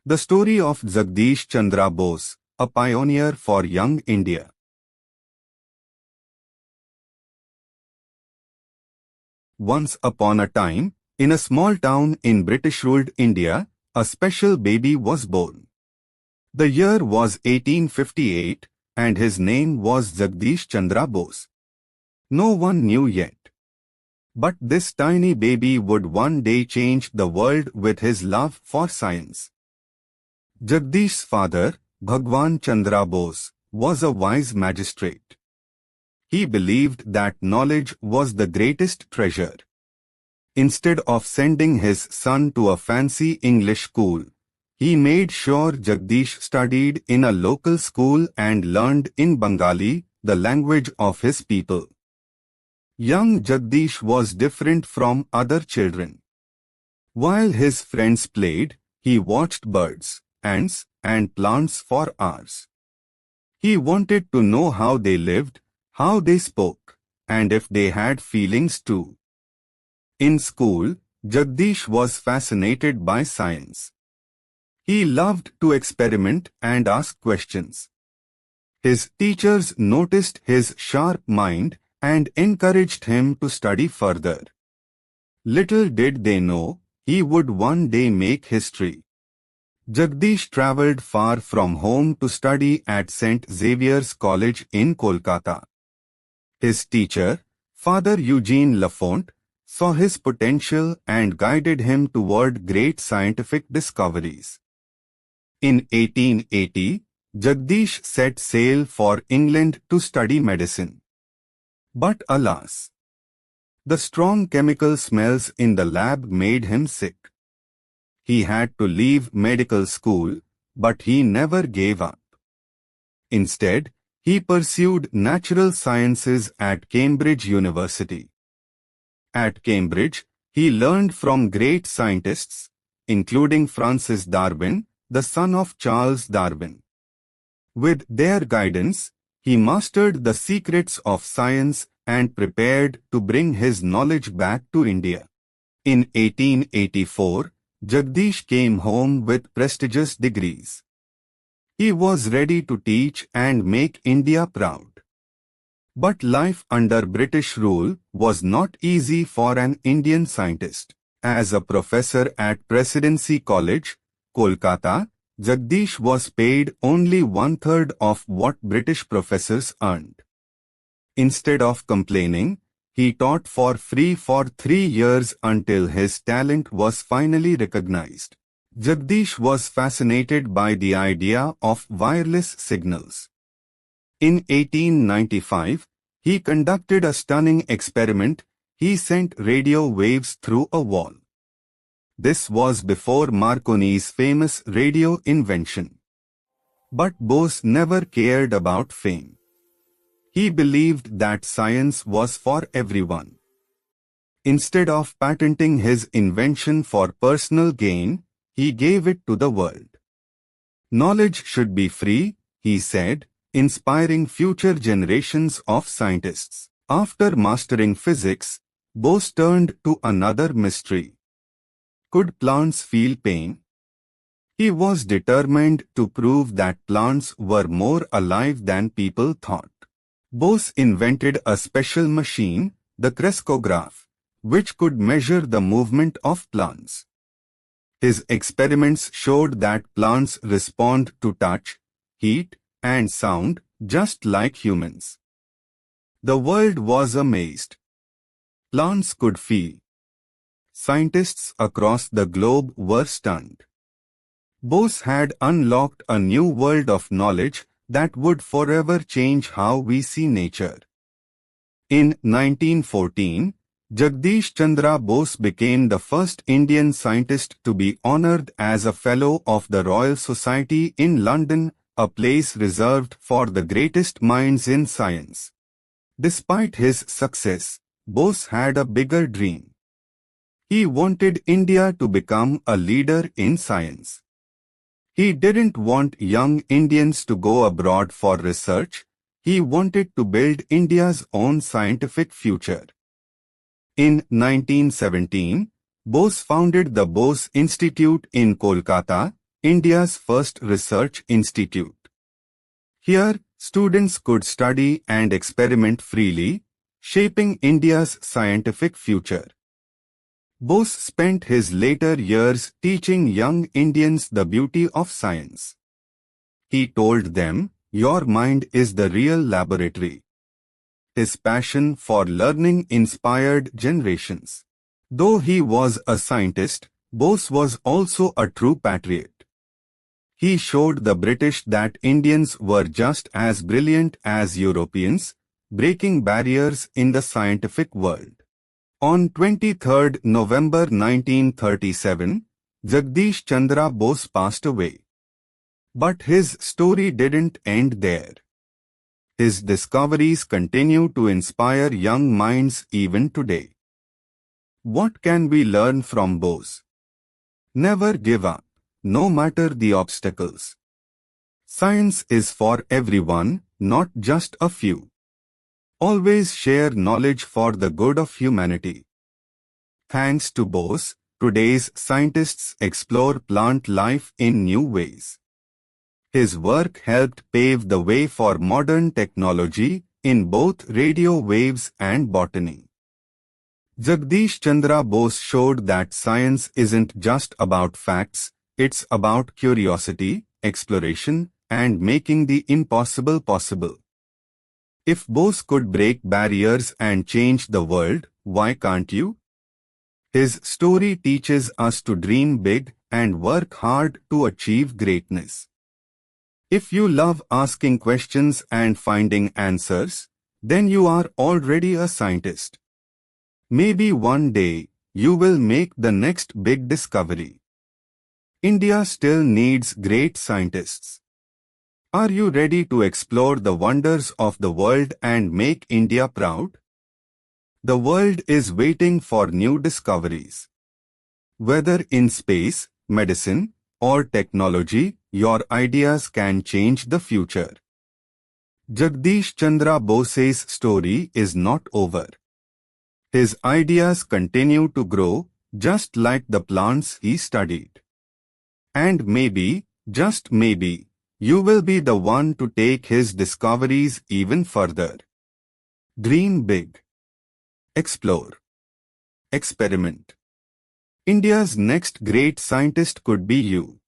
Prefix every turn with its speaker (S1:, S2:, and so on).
S1: The story of Jagadish Chandra Bose, a pioneer for young India. Once upon a time, in a small town in British-ruled India, a special baby was born. The year was 1858, and his name was Jagadish Chandra Bose. No one knew yet. But this tiny baby would one day change the world with his love for science. Jagdish's father, Bhagwan Chandra Bose, was a wise magistrate. He believed that knowledge was the greatest treasure. Instead of sending his son to a fancy English school, he made sure Jagdish studied in a local school and learned in Bengali, the language of his people. Young Jagdish was different from other children. While his friends played, he watched birds, ants, and plants for hours. He wanted to know how they lived, how they spoke, and if they had feelings too. In school, Jagdish was fascinated by science. He loved to experiment and ask questions. His teachers noticed his sharp mind and encouraged him to study further. Little did they know, he would one day make history. Jagdish travelled far from home to study at St. Xavier's College in Kolkata. His teacher, Father Eugene Lafont, saw his potential and guided him toward great scientific discoveries. In 1880, Jagdish set sail for England to study medicine. But alas, the strong chemical smells in the lab made him sick. He had to leave medical school, but he never gave up. Instead, he pursued natural sciences at Cambridge University. At Cambridge, he learned from great scientists, including Francis Darwin, the son of Charles Darwin. With their guidance, he mastered the secrets of science and prepared to bring his knowledge back to India. In 1884, Jagdish came home with prestigious degrees. He was ready to teach and make India proud. But life under British rule was not easy for an Indian scientist. As a professor at Presidency College, Kolkata, Jagdish was paid only 1/3 of what British professors earned. Instead of complaining, he taught for free for 3 years until his talent was finally recognized. Jagdish was fascinated by the idea of wireless signals. In 1895, he conducted a stunning experiment. He sent radio waves through a wall. This was before Marconi's famous radio invention. But Bose never cared about fame. He believed that science was for everyone. Instead of patenting his invention for personal gain, he gave it to the world. Knowledge should be free, he said, inspiring future generations of scientists. After mastering physics, Bose turned to another mystery. Could plants feel pain? He was determined to prove that plants were more alive than people thought. Bose invented a special machine, the crescograph, which could measure the movement of plants. His experiments showed that plants respond to touch, heat, and sound just like humans. The world was amazed. Plants could feel. Scientists across the globe were stunned. Bose had unlocked a new world of knowledge that would forever change how we see nature. In 1914, Jagadish Chandra Bose became the first Indian scientist to be honored as a Fellow of the Royal Society in London, a place reserved for the greatest minds in science. Despite his success, Bose had a bigger dream. He wanted India to become a leader in science. He didn't want young Indians to go abroad for research. He wanted to build India's own scientific future. In 1917, Bose founded the Bose Institute in Kolkata, India's first research institute. Here, students could study and experiment freely, shaping India's scientific future. Bose spent his later years teaching young Indians the beauty of science. He told them, "Your mind is the real laboratory." His passion for learning inspired generations. Though he was a scientist, Bose was also a true patriot. He showed the British that Indians were just as brilliant as Europeans, breaking barriers in the scientific world. On 23 November 1937, Jagadish Chandra Bose passed away. But his story didn't end there. His discoveries continue to inspire young minds even today. What can we learn from Bose? Never give up, no matter the obstacles. Science is for everyone, not just a few. Always share knowledge for the good of humanity. Thanks to Bose, today's scientists explore plant life in new ways. His work helped pave the way for modern technology in both radio waves and botany. Jagadish Chandra Bose showed that science isn't just about facts, it's about curiosity, exploration, and making the impossible possible. If Bose could break barriers and change the world, why can't you? His story teaches us to dream big and work hard to achieve greatness. If you love asking questions and finding answers, then you are already a scientist. Maybe one day, you will make the next big discovery. India still needs great scientists. Are you ready to explore the wonders of the world and make India proud? The world is waiting for new discoveries. Whether in space, medicine, or technology, your ideas can change the future. Jagadish Chandra Bose's story is not over. His ideas continue to grow, just like the plants he studied. And maybe, just maybe, you will be the one to take his discoveries even further. Dream big. Explore. Experiment. India's next great scientist could be you.